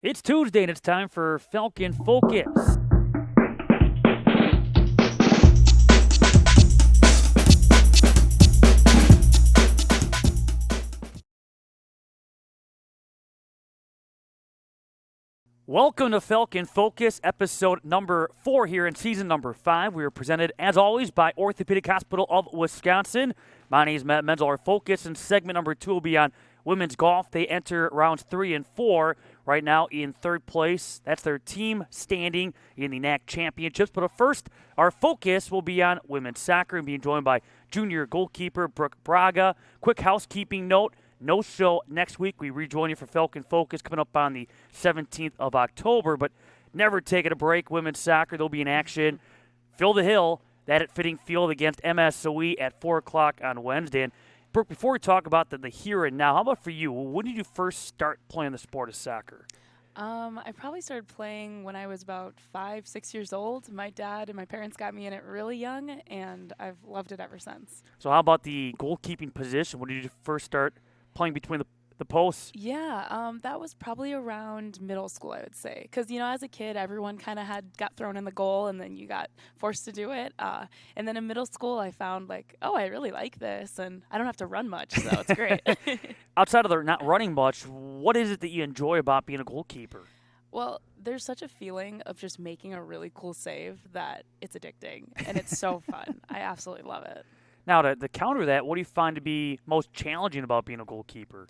It's Tuesday and it's time for Falcon Focus. Welcome to Falcon Focus, episode number 4 here in season number 5. We are presented, as always, by Orthopedic Hospital of Wisconsin. My name is Matt Menzel. Our focus in segment number 2 will be on women's golf. They enter rounds 3 and 4 right now in third place. That's their team standing in the NAC championships. But first, our focus will be on women's soccer and being joined by junior goalkeeper Brooke Braga. Quick housekeeping note. No show next week. We rejoin you for Falcon Focus coming up on the 17th of October, but never taking a break. Women's soccer, they'll be in action. Fill the Hill, that at Fitting Field against MSOE at 4 o'clock on Wednesday. And Brooke, before we talk about the here and now, how about for you? When did you first start playing the sport of soccer? I probably started playing when I was about 5, 6 years old. My dad and my parents got me in it really young, and I've loved it ever since. So how about the goalkeeping position? When did you first start playing between the posts? Yeah, that was probably around middle school, I would say. Because, as a kid, everyone kind of got thrown in the goal, and then you got forced to do it. And then in middle school, I found, I really like this, and I don't have to run much, so it's great. Outside of the not running much, what is it that you enjoy about being a goalkeeper? Well, there's such a feeling of just making a really cool save that it's addicting, and it's so fun. I absolutely love it. Now, to counter that, what do you find to be most challenging about being a goalkeeper?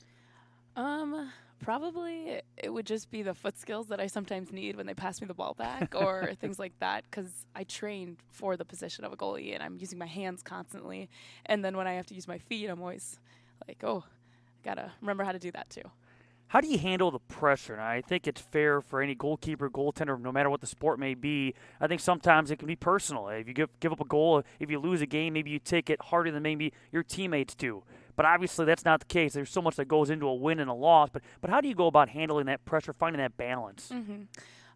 Probably it would just be the foot skills that I sometimes need when they pass me the ball back or things like that because I trained for the position of a goalie and I'm using my hands constantly. And then when I have to use my feet, I'm always like, oh, I gotta remember how to do that too. How do you handle the pressure? And I think it's fair for any goalkeeper, goaltender, no matter what the sport may be. I think sometimes it can be personal. If you give up a goal, if you lose a game, maybe you take it harder than maybe your teammates do. But obviously that's not the case. There's so much that goes into a win and a loss. But how do you go about handling that pressure, finding that balance?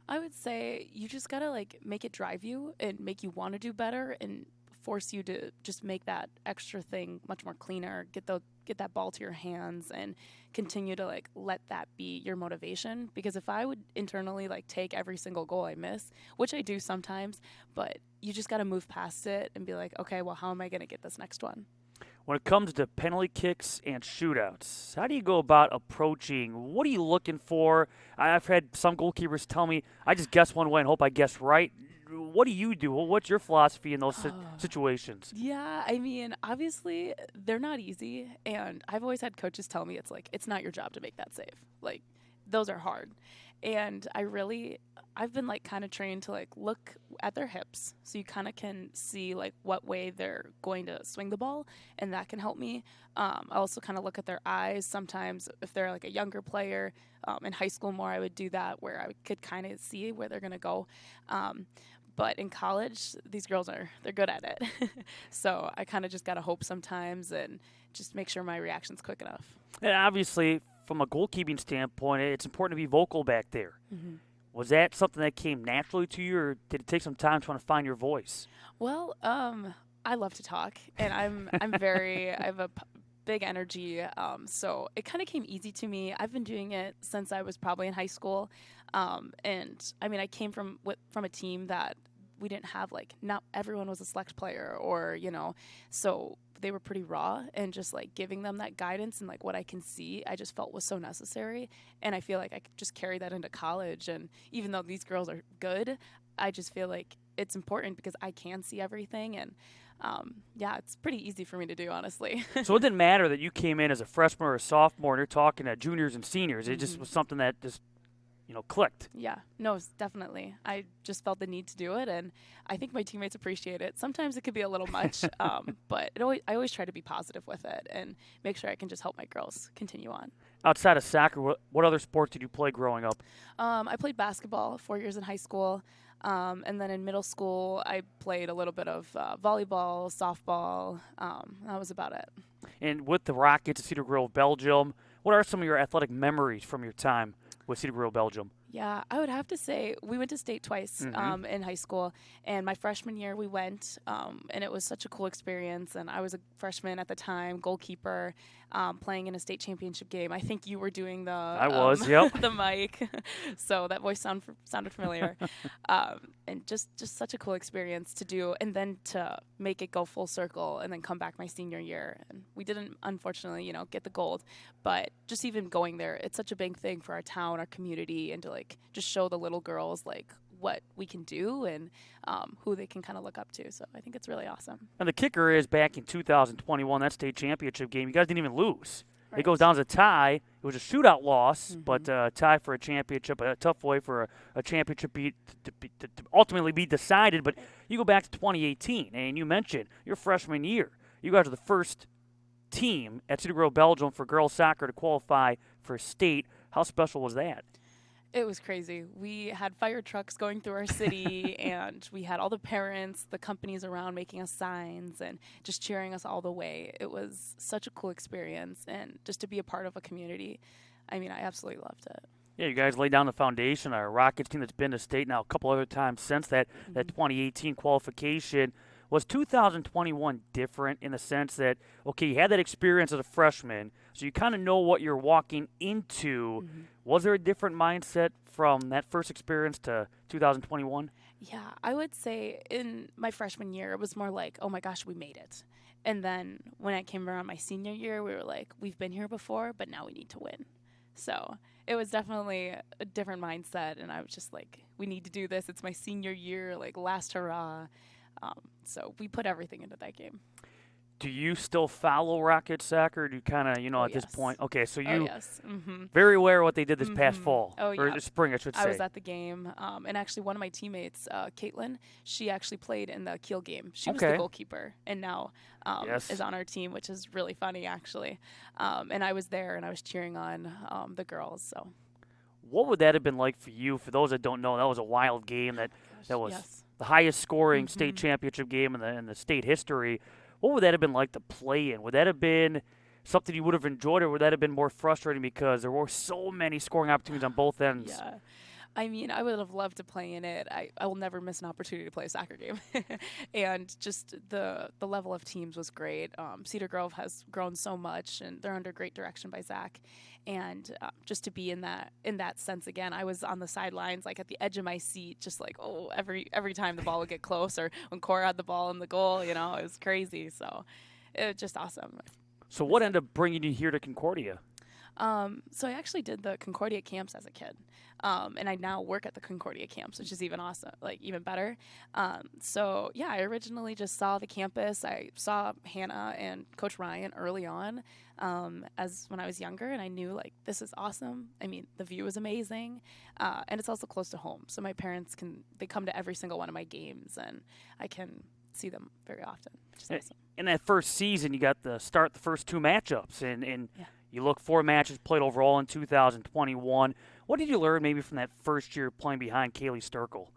I would say you just gotta make it drive you and make you want to do better and force you to just make that extra thing much more cleaner. Get that ball to your hands and continue to let that be your motivation. Because if I would internally take every single goal I miss, which I do sometimes, but you just gotta move past it and be like, okay, well, how am I gonna get this next one? When it comes to penalty kicks and shootouts, how do you go about approaching? What are you looking for? I've had some goalkeepers tell me, I just guess one way and hope I guess right. What do you do? What's your philosophy in those situations? Yeah, I mean, obviously they're not easy, and I've always had coaches tell me it's not your job to make that save. Those are hard. And I've been kind of trained to look at their hips so you kind of can see what way they're going to swing the ball, and that can help me. I also kind of look at their eyes. Sometimes if they're a younger player, in high school more I would do that where I could kind of see where they're going to go. But in college, these girls they're good at it. So I kind of just got to hope sometimes and just make sure my reaction's quick enough. And obviously, from a goalkeeping standpoint, it's important to be vocal back there. Was that something that came naturally to you, or did it take some time trying to find your voice? Well, I love to talk, and I'm very I have a big energy, so it kind of came easy to me. I've been doing it since I was probably in high school, and I mean I came from a team that we didn't have not everyone was a select player or so they were pretty raw, and just giving them that guidance and what I can see I just felt was so necessary, and I feel like I could just carry that into college. And even though these girls are good, I just feel like it's important because I can see everything. And yeah, it's pretty easy for me to do, honestly. So it didn't matter that you came in as a freshman or a sophomore and you're talking to juniors and seniors. It just was something that just clicked. Yeah, no, definitely. I just felt the need to do it, and I think my teammates appreciate it. Sometimes it could be a little much, but I always try to be positive with it and make sure I can just help my girls continue on. Outside of soccer, what other sports did you play growing up? I played basketball 4 years in high school, and then in middle school I played a little bit of volleyball, softball. That was about it. And with the Rockets of Cedar Grove, Belgium, what are some of your athletic memories from your time with Cedar Grove, Belgium? Yeah, I would have to say we went to state twice in high school, and my freshman year we went, and it was such a cool experience. And I was a freshman at the time, goalkeeper, playing in a state championship game. I think you were doing the I was, yep. the mic, so that voice sounded familiar, and just such a cool experience to do, and then to make it go full circle, and then come back my senior year. And we didn't, unfortunately, get the gold, but just even going there, it's such a big thing for our town, our community, and to just show the little girls what we can do and who they can kind of look up to. So I think it's really awesome. And the kicker is back in 2021, that state championship game, you guys didn't even lose. Right. It goes down as a tie. It was a shootout loss, but a tie for a championship, a tough way for a championship to ultimately be decided. But you go back to 2018, and you mentioned your freshman year. You guys are the first team at Cedar Grove, Belgium for girls soccer to qualify for state. How special was that? It was crazy. We had fire trucks going through our city, and we had all the parents, the companies around making us signs and just cheering us all the way. It was such a cool experience, and just to be a part of a community, I mean, I absolutely loved it. Yeah, you guys laid down the foundation. Our Rockets team that's been to state now a couple other times since that 2018 qualification. Was 2021 different in the sense that, okay, you had that experience as a freshman, so you kind of know what you're walking into. Was there a different mindset from that first experience to 2021? Yeah, I would say in my freshman year, it was more like, oh my gosh, we made it. And then when I came around my senior year, we were like, we've been here before, but now we need to win. So it was definitely a different mindset, and I was just like, we need to do this. It's my senior year, last hurrah. So we put everything into that game. Do you still follow Rocket soccer? Or do you kind of, at yes. this point? Okay, so Oh, you yes. very aware of what they did this past fall. Oh, Or yeah. spring, I should say. I was at the game, and actually one of my teammates, Caitlin, she actually played in the Kiel game. She was the goalkeeper, and now is on our team, which is really funny, actually. And I was there, and I was cheering on the girls. So, what would that have been like for you? For those that don't know, that was a wild game. That was the highest scoring state championship game in the state history. What would that have been like to play in? Would that have been something you would have enjoyed, or would that have been more frustrating because there were so many scoring opportunities on both ends? Yeah. I mean, I would have loved to play in it. I will never miss an opportunity to play a soccer game. And just the level of teams was great. Cedar Grove has grown so much, and they're under great direction by Zach. And just to be in that sense again, I was on the sidelines, at the edge of my seat, just every time the ball would get close, or when Cora had the ball in the goal, it was crazy. So it was just awesome. So what ended up bringing you here to Concordia? So I actually did the Concordia camps as a kid, and I now work at the Concordia camps, which is even awesome, even better. So yeah, I originally just saw the campus. I saw Hannah and Coach Ryan early on, as when I was younger, and I knew this is awesome. I mean, the view is amazing, and it's also close to home. So my parents they come to every single one of my games, and I can see them very often, which is awesome. In that first season, you got the first two matchups, and you look 4 matches played overall in 2021. What did you learn maybe from that first year playing behind Kaylee Sturkle?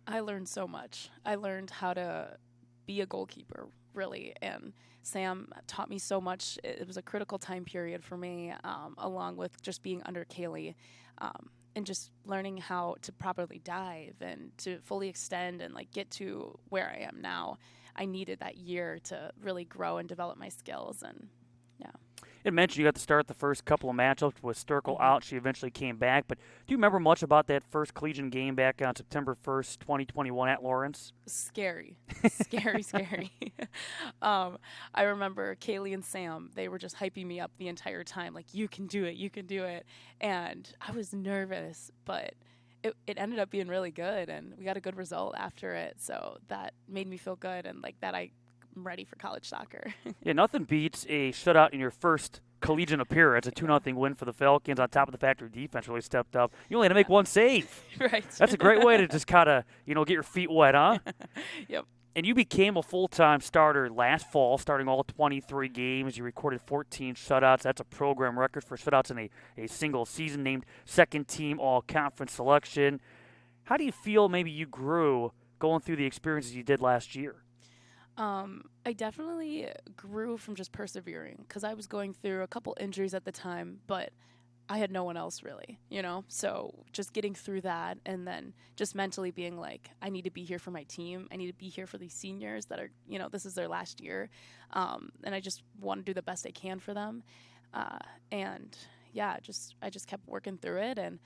I learned so much. I learned how to be a goalkeeper, really, and Sam taught me so much. It was a critical time period for me, along with just being under Kaylee, and just learning how to properly dive and to fully extend and get to where I am now. I needed that year to really grow and develop my skills, and yeah. It mentioned you got to start the first couple of matchups with Sturkle out. She eventually came back. But do you remember much about that first collegiate game back on September 1st, 2021 at Lawrence? Scary. Scary. I remember Kaylee and Sam, they were just hyping me up the entire time. You can do it, you can do it. And I was nervous, but it ended up being really good. And we got a good result after it. So that made me feel good, and that I'm ready for college soccer. Yeah, nothing beats a shutout in your first collegiate appearance, a 2-0 win for the Falcons, on top of the fact your defense really stepped up. You only had to make one save. Right. That's a great way to just kind of, get your feet wet, huh? Yep. And you became a full-time starter last fall, starting all 23 games. You recorded 14 shutouts. That's a program record for shutouts in a single season, named second-team all-conference selection. How do you feel maybe you grew going through the experiences you did last year? I definitely grew from just persevering, because I was going through a couple injuries at the time, but I had no one else really, So just getting through that and then just mentally being like, I need to be here for my team. I need to be here for these seniors that are, this is their last year. And I just want to do the best I can for them. And yeah, I just kept working through it, and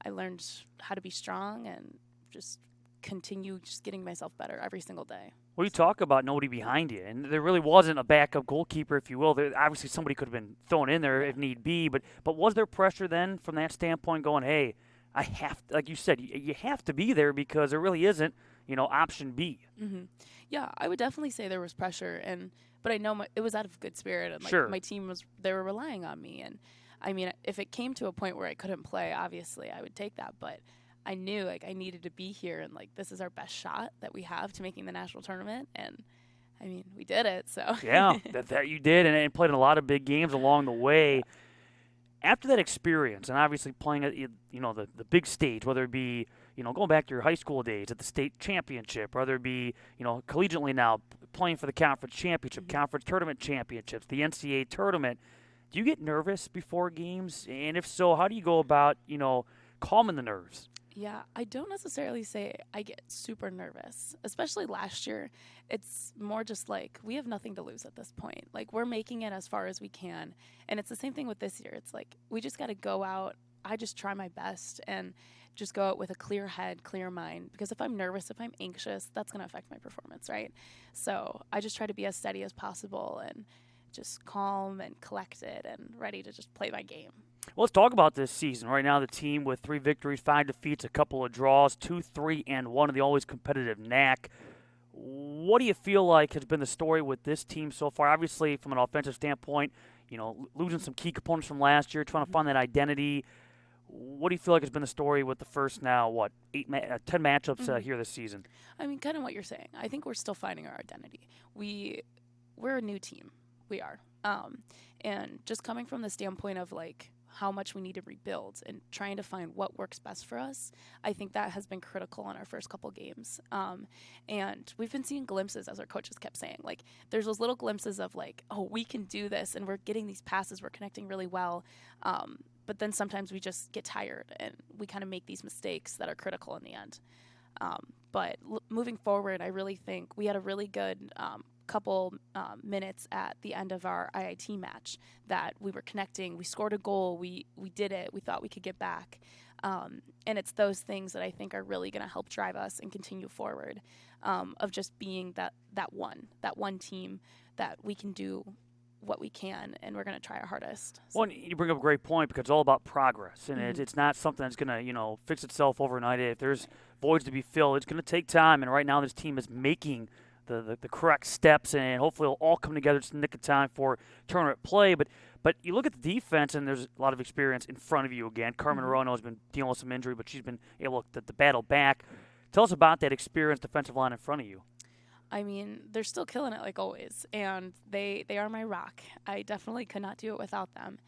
I learned how to be strong and just continue just getting myself better every single day. Well, you talk about nobody behind you, and there really wasn't a backup goalkeeper, if you will. Obviously, somebody could have been thrown in there if need be, but was there pressure then from that standpoint going, hey, I have to, like you said, you have to be there because there really isn't, option B? Mm-hmm. Yeah, I would definitely say there was pressure, but I know it was out of good spirit, and Sure. My team they were relying on me, and I mean, if it came to a point where I couldn't play, obviously I would take that, but I knew I needed to be here, and this is our best shot that we have to making the national tournament, and I mean, we did it. So yeah, that you did, and played in a lot of big games along the way. After that experience, and obviously playing at the big stage, whether it be going back to your high school days at the state championship, whether it be collegiately now playing for the conference championship, mm-hmm. conference tournament championships, the NCAA tournament. Do you get nervous before games? And if so, how do you go about calming the nerves? Yeah, I don't necessarily say I get super nervous, especially last year. It's more just we have nothing to lose at this point. We're making it as far as we can. And it's the same thing with this year. It's we just got to go out. I just try my best and just go out with a clear head, clear mind. Because if I'm nervous, if I'm anxious, that's going to affect my performance, right? So I just try to be as steady as possible and just calm and collected and ready to just play my game. Well, let's talk about this season. Right now, the team with 3 victories, 5 defeats, a couple of draws, 2, 3, and 1 of the always competitive knack. What do you feel like has been the story with this team so far? Obviously, from an offensive standpoint, losing some key components from last year, trying to find that identity. What do you feel like has been the story with the first 10 matchups here this season? I mean, kind of what you're saying. I think we're still finding our identity. We're a new team. We are. And just coming from the standpoint of how much we need to rebuild and trying to find what works best for us, I think that has been critical in our first couple games. And we've been seeing glimpses, as our coaches kept saying. There's those little glimpses of oh, we can do this, and we're getting these passes, we're connecting really well. But then sometimes we just get tired, and we kind of make these mistakes that are critical in the end. But moving forward, I really think we had a really good couple minutes at the end of our IIT match that we were connecting. We scored a goal. We did it. We thought we could get back. And it's those things that I think are really going to help drive us and continue forward, of just being that one team that we can do what we can, and we're going to try our hardest. So. Well, you bring up a great point because it's all about progress, and mm-hmm. it's not something that's going to fix itself overnight. If there's voids to be filled, it's going to take time, and right now this team is making the correct steps, and hopefully it'll all come together just in the nick of time for tournament play. But you look at the defense, and there's a lot of experience in front of you again. Carmen mm-hmm. Rono has been dealing with some injury, but she's been able to battle back. Tell us about that experienced defensive line in front of you. I mean, they're still killing it like always, and they are my rock. I definitely could not do it without them.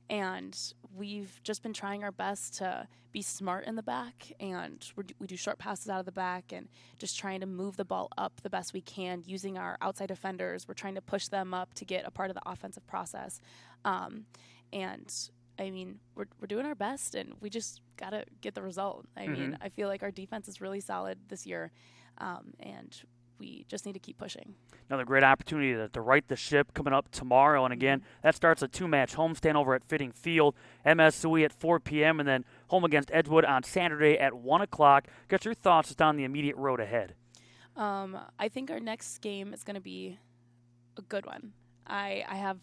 And we've just been trying our best to be smart in the back, and we do short passes out of the back and just trying to move the ball up the best we can using our outside defenders. We're trying to push them up to get a part of the offensive process. And I mean, we're doing our best, and we just got to get the result. I mean, I feel like our defense is really solid this year, and we just need to keep pushing. Another great opportunity to right the ship coming up tomorrow. And again, that starts a 2-match homestand over at Fitting Field. MSOE at 4 p.m. and then home against Edgewood on Saturday at 1 o'clock. Get your thoughts just on the immediate road ahead. I think our next game is going to be a good one. I have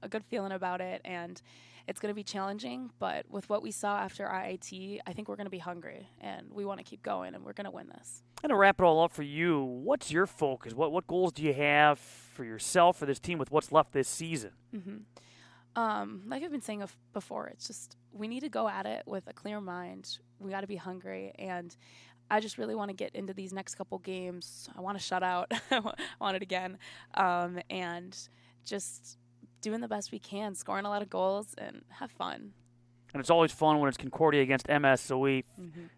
a good feeling about it, and it's going to be challenging, but with what we saw after IIT, I think we're going to be hungry, and we want to keep going, and we're going to win this. And to wrap it all up for you, what's your focus? What goals do you have for yourself, for this team, with what's left this season? Like I've been saying before, it's just we need to go at it with a clear mind. We got to be hungry, and I just really want to get into these next couple games. I want to shut out. I want it again, and just doing the best we can, scoring a lot of goals, and have fun. And it's always fun when it's Concordia against MSOE.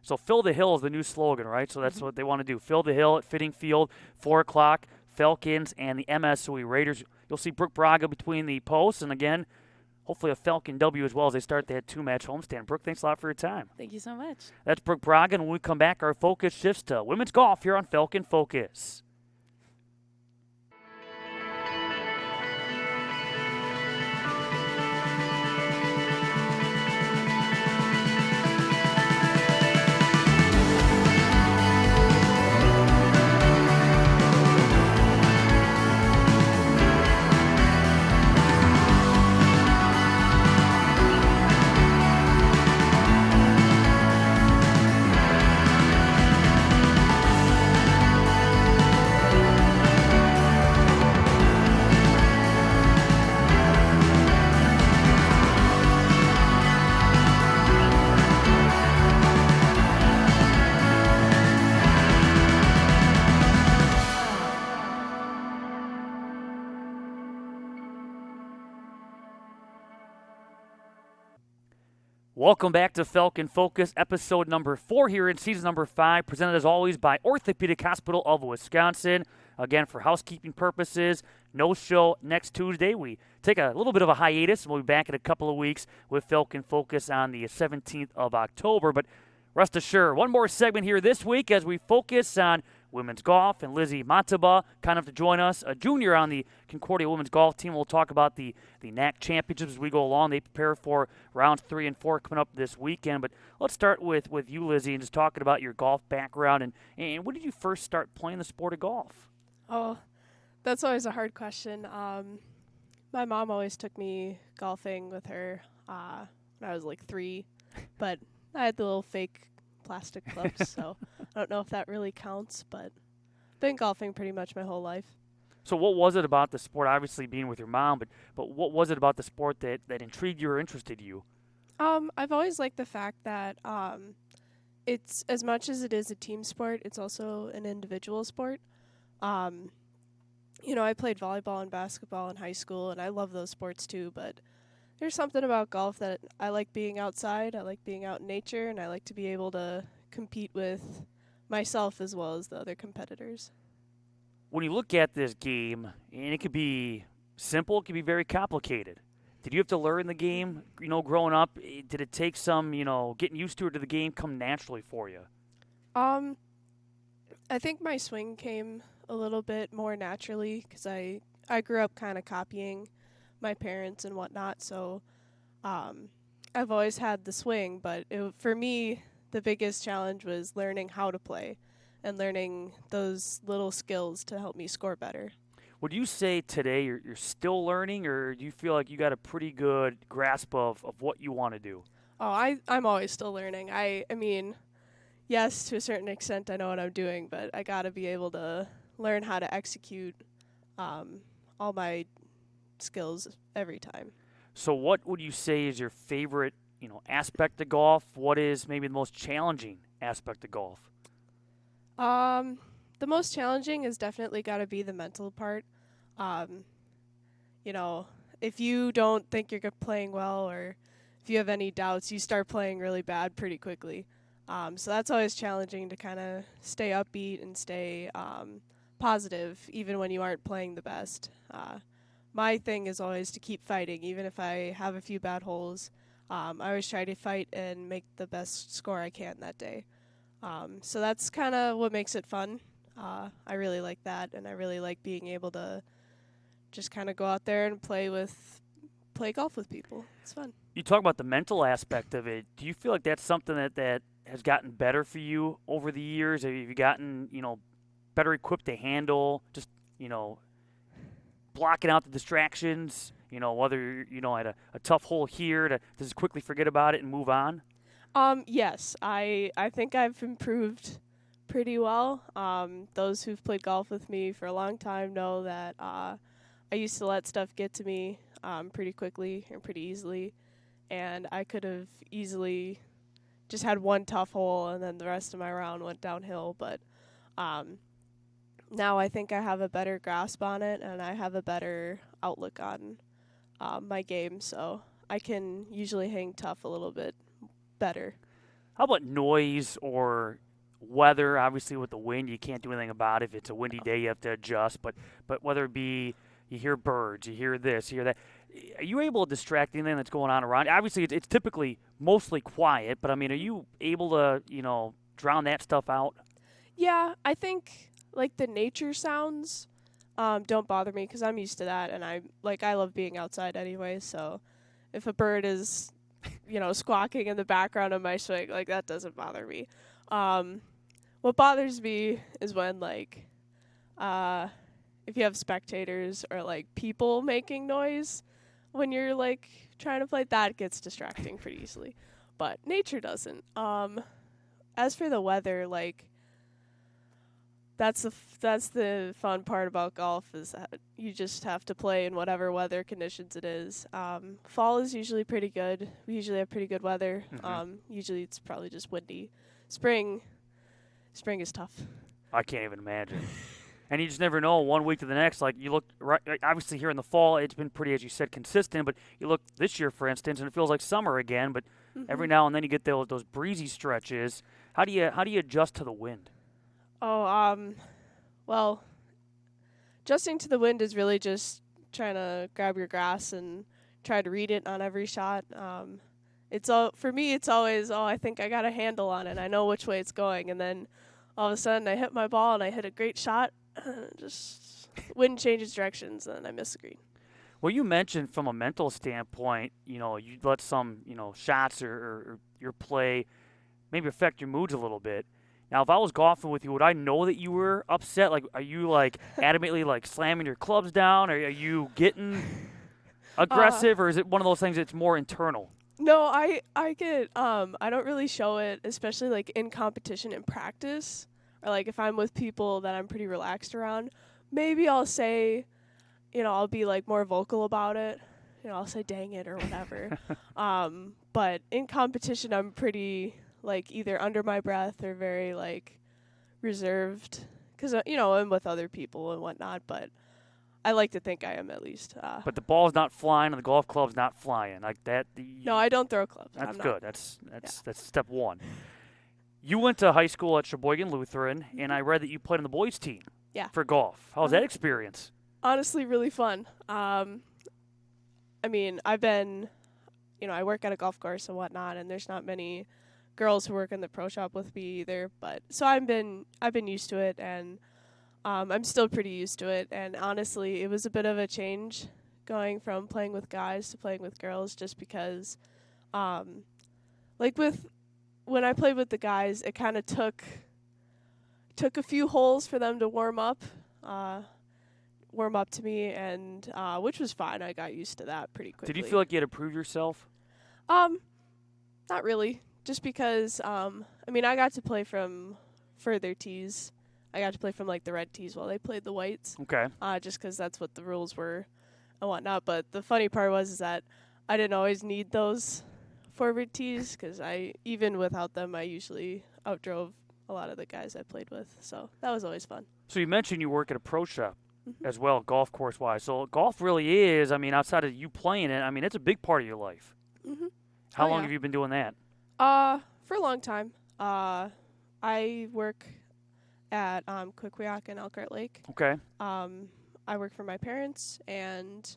So Fill the Hill is the new slogan, right? So that's what they want to do. Fill the Hill at Fitting Field, 4 o'clock, Falcons and the MSOE Raiders. You'll see Brooke Braga between the posts, and again, hopefully a Falcon W as well as they start that 2-match homestand. Brooke, thanks a lot for your time. Thank you so much. That's Brooke Braga, and when we come back, our focus shifts to women's golf here on Falcon Focus. Welcome back to Falcon Focus, episode number 4 here in season number 5, presented as always by Orthopedic Hospital of Wisconsin. Again, for housekeeping purposes, no show next Tuesday. We take a little bit of a hiatus, and we'll be back in a couple of weeks with Falcon Focus on the 17th of October. But rest assured, one more segment here this week as we focus on women's golf, and Lizzie Montaba kind enough to join us, a junior on the Concordia women's golf team. We'll talk about the NAC championships as we go along. They prepare for rounds 3 and 4 coming up this weekend. But let's start with you, Lizzie, and just talking about your golf background. And when did you first start playing the sport of golf? Oh, that's always a hard question. My mom always took me golfing with her when I was like 3, but I had the little fake plastic clubs, so I don't know if that really counts, but been golfing pretty much my whole life. So what was it about the sport, obviously being with your mom, but what was it about the sport that intrigued you or interested you? I've always liked the fact that it's, as much as it is a team sport, it's also an individual sport. You know, I played volleyball and basketball in high school, and I love those sports too, but there's something about golf that I like being outside, I like being out in nature, and I like to be able to compete with myself as well as the other competitors. When you look at this game, and it could be simple, it could be very complicated. Did you have to learn the game, growing up? Did it take some, getting used to it, or did the game come naturally for you? I think my swing came a little bit more naturally because I grew up kind of copying my parents and whatnot, so I've always had the swing, but for me, the biggest challenge was learning how to play and learning those little skills to help me score better. Would you say today you're still learning, or do you feel like you got a pretty good grasp of what you want to do? Oh, I'm always still learning. I mean, yes, to a certain extent I know what I'm doing, but I got to be able to learn how to execute all my skills every time. So what would you say is your favorite, aspect of golf? What is maybe the most challenging aspect of golf? The most challenging is definitely got to be the mental part. If you don't think you're playing well, or if you have any doubts, you start playing really bad pretty quickly. So that's always challenging to kind of stay upbeat and stay positive even when you aren't playing the best. My thing is always to keep fighting, even if I have a few bad holes. I always try to fight and make the best score I can that day. So that's kind of what makes it fun. I really like that, and I really like being able to just kind of go out there and play golf with people. It's fun. You talk about the mental aspect of it. Do you feel like that's something that has gotten better for you over the years? Have you gotten, better equipped to handle just, blocking out the distractions, whether you're, at a tough hole here to just quickly forget about it and move on? Yes, I think I've improved pretty well. Those who've played golf with me for a long time know that I used to let stuff get to me pretty quickly and pretty easily, and I could have easily just had one tough hole and then the rest of my round went downhill, but now I think I have a better grasp on it, and I have a better outlook on my game, so I can usually hang tough a little bit better. How about noise or weather? Obviously, with the wind, you can't do anything about it. If it's a windy day, you have to adjust. But whether it be you hear birds, you hear this, you hear that. Are you able to distract anything that's going on around you? Obviously, it's typically mostly quiet, but I mean, are you able to, drown that stuff out? Yeah, I think like the nature sounds don't bother me because I'm used to that, and I love being outside anyway. So if a bird is, squawking in the background of my swing, like that doesn't bother me. What bothers me is when if you have spectators or like people making noise when you're like trying to play, that gets distracting pretty easily. But nature doesn't. As for the weather, like that's the fun part about golf is that you just have to play in whatever weather conditions it is. Fall is usually pretty good. We usually have pretty good weather. Usually it's probably just windy. Spring is tough. I can't even imagine. And you just never know one week to the next. Like you look, right, obviously here in the fall, it's been pretty, as you said, consistent. But you look this year, for instance, and it feels like summer again. But every now and then you get those breezy stretches. How do you adjust to the wind? Well, adjusting to the wind is really just trying to grab your grass and try to read it on every shot. For me, it's always, I think I got a handle on it. I know which way it's going, and then all of a sudden I hit my ball and I hit a great shot. Just wind changes directions and I miss the green. Well, you mentioned from a mental standpoint, you let some, shots or your play maybe affect your moods a little bit. Now, if I was golfing with you, would I know that you were upset? Like, are you adamantly slamming your clubs down? Or are you getting aggressive, or is it one of those things that's more internal? No, I get I don't really show it, especially like in competition in practice, or like if I'm with people that I'm pretty relaxed around. Maybe I'll say, I'll be like more vocal about it. I'll say dang it or whatever. But in competition I'm pretty like either under my breath or very like reserved because I'm with other people and whatnot, but I like to think I am at least. But the ball's not flying and the golf club's not flying like that. No, I don't throw clubs. That's good. That's step one. You went to high school at Sheboygan Lutheran, and I read that you played on the boys' team. Yeah. For golf. How was that experience? Honestly, really fun. I mean, I've been, I work at a golf course and whatnot, and there's not many girls who work in the pro shop with me either. But so I've been used to it, and I'm still pretty used to it. And honestly, it was a bit of a change going from playing with guys to playing with girls, just because, when I played with the guys, it kind of took a few holes for them to warm up to me, and which was fine. I got used to that pretty quickly. Did you feel like you had to prove yourself? Not really. Just because, I got to play from further tees. I got to play from like the red tees while they played the whites. Okay. Just because that's what the rules were and whatnot. But the funny part was that I didn't always need those forward tees because even without them, I usually outdrove a lot of the guys I played with. So that was always fun. So you mentioned you work at a pro shop as well, golf course-wise. So golf really is, outside of you playing it, it's a big part of your life. Mm-hmm. How long have you been doing that? For a long time. I work at Quickwioc and Elkhart Lake. Okay. I work for my parents, and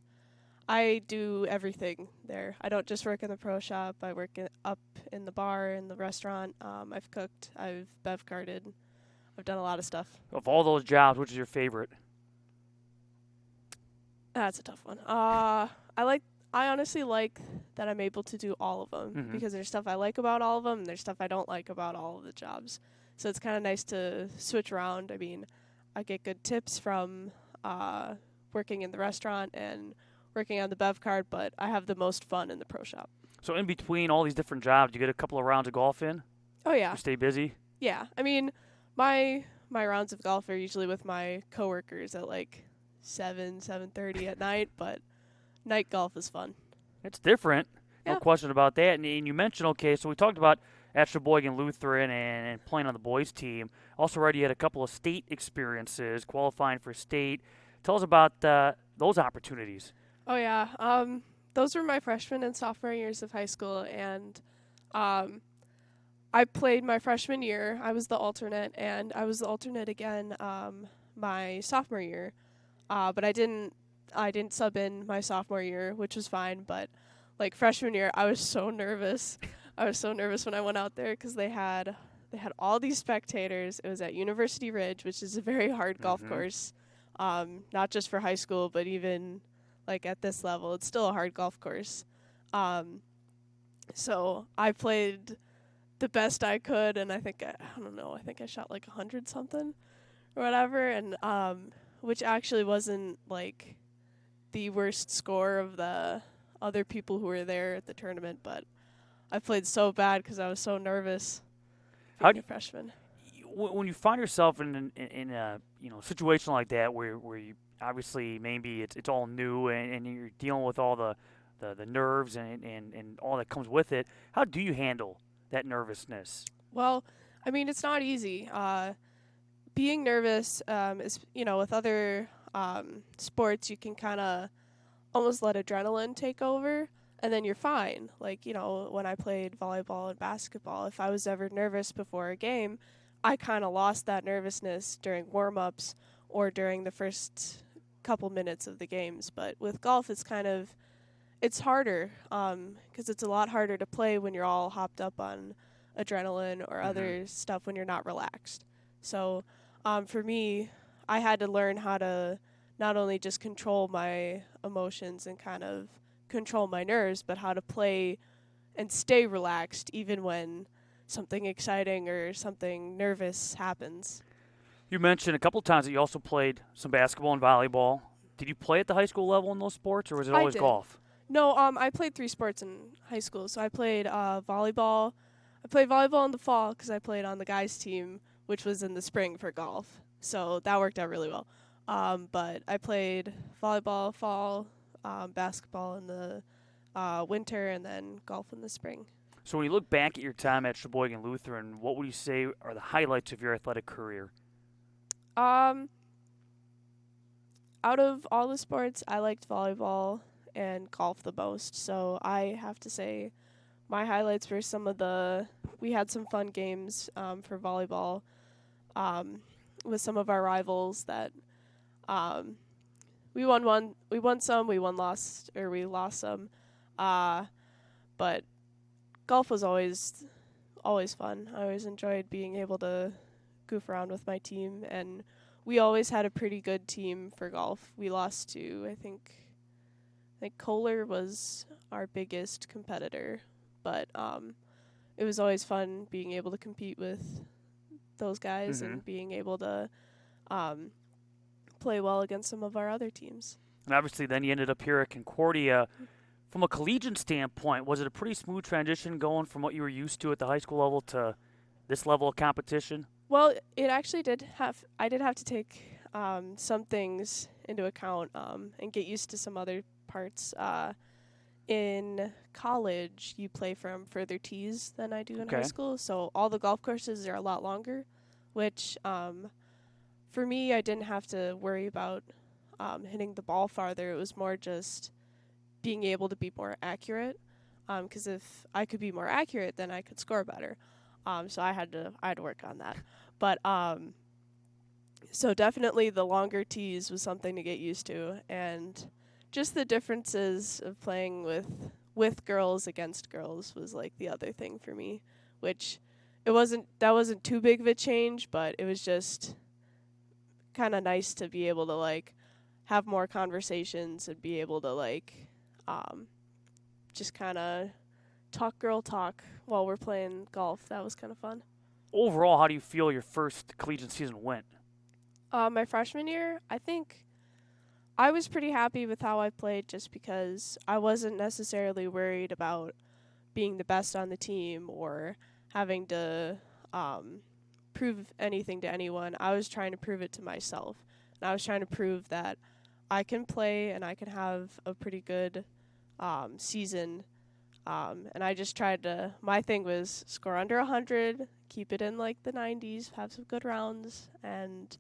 I do everything there. I don't just work in the pro shop. I work up in the bar, in the restaurant. I've cooked. I've bev carted. I've done a lot of stuff. Of all those jobs, which is your favorite? That's a tough one. I honestly like that I'm able to do all of them because there's stuff I like about all of them and there's stuff I don't like about all of the jobs. So it's kind of nice to switch around. I get good tips from working in the restaurant and working on the bev card, but I have the most fun in the pro shop. So in between all these different jobs, you get a couple of rounds of golf in? Oh, yeah. You stay busy? Yeah. My rounds of golf are usually with my coworkers at like 7:30 at night, but night golf is fun. It's different. Yeah. No question about that. And you mentioned, so we talked about at Sheboygan Lutheran and playing on the boys' team. Also read you had a couple of state experiences, qualifying for state. Tell us about those opportunities. Oh, yeah. Those were my freshman and sophomore years of high school, and I played my freshman year. I was the alternate, and I was the alternate again my sophomore year. But I didn't I didn't sub in my sophomore year, which was fine, but like freshman year, I was so nervous. I was so nervous when I went out there because they had all these spectators. It was at University Ridge, which is a very hard golf course, not just for high school, but even like at this level, it's still a hard golf course. So I played the best I could, and I think I shot like 100 something or whatever, and which actually wasn't like the worst score of the other people who were there at the tournament, but I played so bad because I was so nervous being a freshman. When you find yourself in a situation like that where you obviously maybe it's all new and you're dealing with all the nerves and all that comes with it, how do you handle that nervousness? Well, I mean, it's not easy. Being nervous is, with other sports, you can kind of almost let adrenaline take over, and then you're fine. Like, when I played volleyball and basketball, if I was ever nervous before a game, I kind of lost that nervousness during warm-ups or during the first couple minutes of the games. But with golf, it's harder because it's a lot harder to play when you're all hopped up on adrenaline or other stuff when you're not relaxed. So for me, I had to learn how to not only just control my emotions and kind of control my nerves, but how to play and stay relaxed even when something exciting or something nervous happens. You mentioned a couple times that you also played some basketball and volleyball. Did you play at the high school level in those sports, or was it always golf? No, I played 3 sports in high school. So I played volleyball. I played volleyball in the fall because I played on the guys' team, which was in the spring for golf. So that worked out really well. But I played volleyball fall, basketball in the winter, and then golf in the spring. So when you look back at your time at Sheboygan Lutheran, what would you say are the highlights of your athletic career? Out of all the sports, I liked volleyball and golf the most. So I have to say my highlights were we had some fun games for volleyball with some of our rivals that we won some, we lost some. But golf was always fun. I always enjoyed being able to goof around with my team, and we always had a pretty good team for golf. We lost to, I think Kohler was our biggest competitor, but it was always fun being able to compete with those guys and being able to play well against some of our other teams. And obviously then you ended up here at Concordia. From a collegiate standpoint, was it a pretty smooth transition going from what you were used to at the high school level to this level of competition? Well, it actually I did have to take some things into account and get used to some other parts. In college, you play from further tees than I do in high school, so all the golf courses are a lot longer, which for me, I didn't have to worry about hitting the ball farther. It was more just being able to be more accurate, because if I could be more accurate, then I could score better. So I had to work on that. But so definitely the longer tees was something to get used to, and just the differences of playing with girls against girls was like the other thing for me, which that wasn't too big of a change, but it was just kind of nice to be able to like have more conversations and be able to like just kind of talk girl talk while we're playing golf. That was kind of fun. Overall, how do you feel your first collegiate season went? My freshman year, I think I was pretty happy with how I played just because I wasn't necessarily worried about being the best on the team or having to prove anything to anyone. I was trying to prove it to myself. And I was trying to prove that I can play and I can have a pretty good season. And I just my thing was score under 100, keep it in like the 90s, have some good rounds, and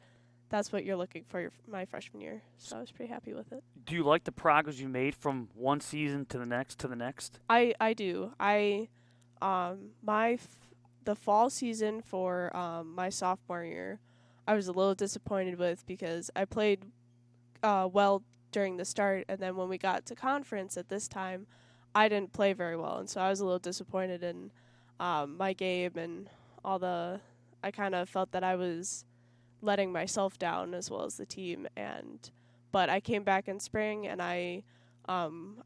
that's what you're looking for my freshman year. So I was pretty happy with it. Do you like the progress you made from one season to the next to the next? I do. The fall season for my sophomore year, I was a little disappointed with because I played well during the start, and then when we got to conference at this time, I didn't play very well, and so I was a little disappointed in my game and I kind of felt that I was letting myself down as well as the team, but I came back in spring and I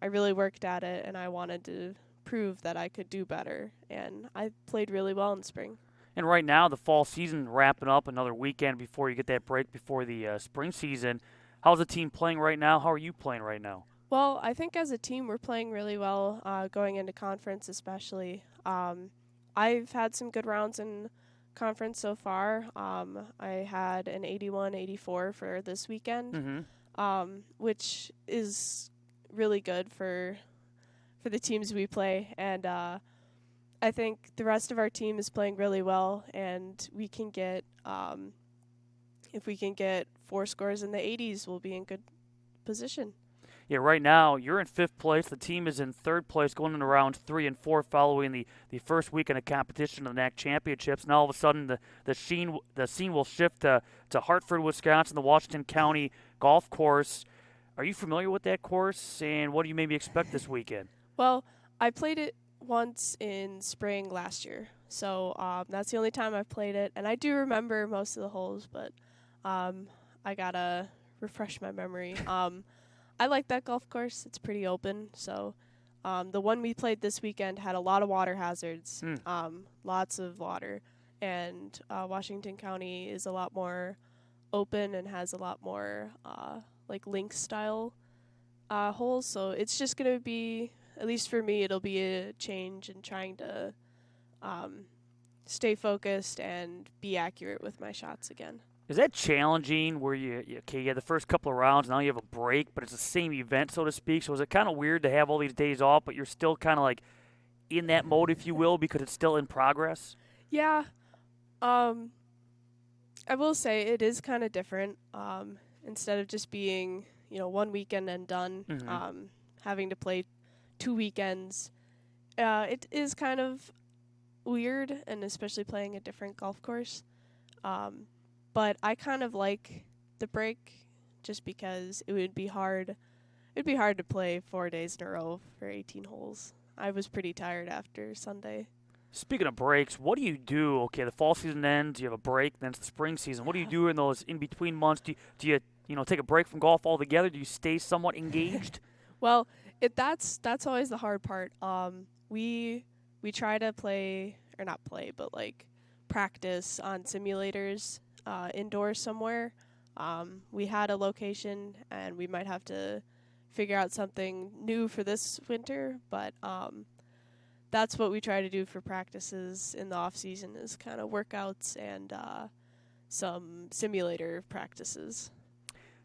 really worked at it, and I wanted to prove that I could do better, and I played really well in spring. And right now, the fall season wrapping up, another weekend before you get that break before the spring season. How's the team playing right now? How are you playing right now? Well, I think as a team we're playing really well, going into conference especially. I've had some good rounds in conference so far. I had an 81-84 for this weekend, which is really good for the teams we play. And I think the rest of our team is playing really well, and we can get if we can get 4 scores in the 80s, we'll be in good position. Yeah, right now you're in 5th place. The team is in 3rd place going into rounds 3 and 4 following the first weekend of competition of the NAC Championships. Now all of a sudden the scene will shift to Hartford, Wisconsin, the Washington County Golf Course. Are you familiar with that course, and what do you maybe expect this weekend? Well, I played it once in spring last year, so that's the only time I've played it, and I do remember most of the holes, but I gotta refresh my memory. I like that golf course. It's pretty open, so the one we played this weekend had a lot of water hazards, lots of water, and Washington County is a lot more open and has a lot more like links style holes, so it's just going to be, at least for me, it'll be a change in trying to stay focused and be accurate with my shots again. Is that challenging where you had the first couple of rounds, now you have a break, but it's the same event, so to speak? So is it kind of weird to have all these days off, but you're still kind of like in that mode, if you will, because it's still in progress? Yeah. I will say it is kind of different. Instead of just being, one weekend and done, having to play 2 weekends, it is kind of weird, and especially playing a different golf course. But I kind of like the break just because it would be hard. It'd be hard to play 4 days in a row for 18 holes. I was pretty tired after Sunday. Speaking of breaks, what do you do? Okay, the fall season ends, you have a break, then it's the spring season. What do you do in those in-between months? Do you take a break from golf altogether? Do you stay somewhat engaged? Well, that's always the hard part. We try to play, or not play, but like practice on simulators indoors somewhere. We had a location, and we might have to figure out something new for this winter, but that's what we try to do for practices in the off season, is kind of workouts and some simulator practices.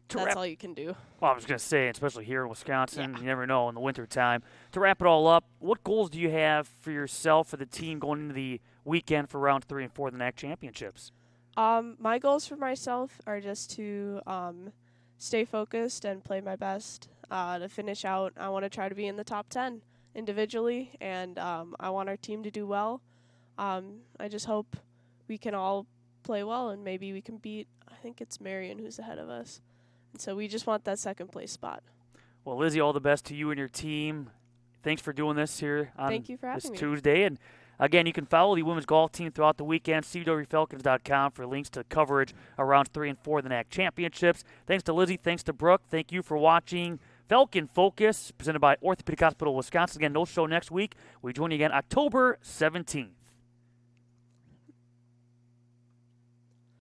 That's all you can do. Well, I was going to say, especially here in Wisconsin, you never know in the winter time. To wrap it all up, what goals do you have for yourself, for the team going into the weekend for round 3 and 4 of the NAC Championships? My goals for myself are just to stay focused and play my best. To finish out, I want to try to be in the top 10 individually, and I want our team to do well. I just hope we can all play well, and maybe we can beat, I think it's Marion who's ahead of us. And so we just want that second place spot. Well, Lizzie, all the best to you and your team. Thanks for doing this here on Thank you for having this me. Tuesday. And again, you can follow the women's golf team throughout the weekend. CUWFalcons.com for links to coverage around 3 and 4 of the NAC Championships. Thanks to Lizzie. Thanks to Brooke. Thank you for watching Falcon Focus, presented by Orthopedic Hospital Wisconsin. Again, no show next week. We join you again October 17th.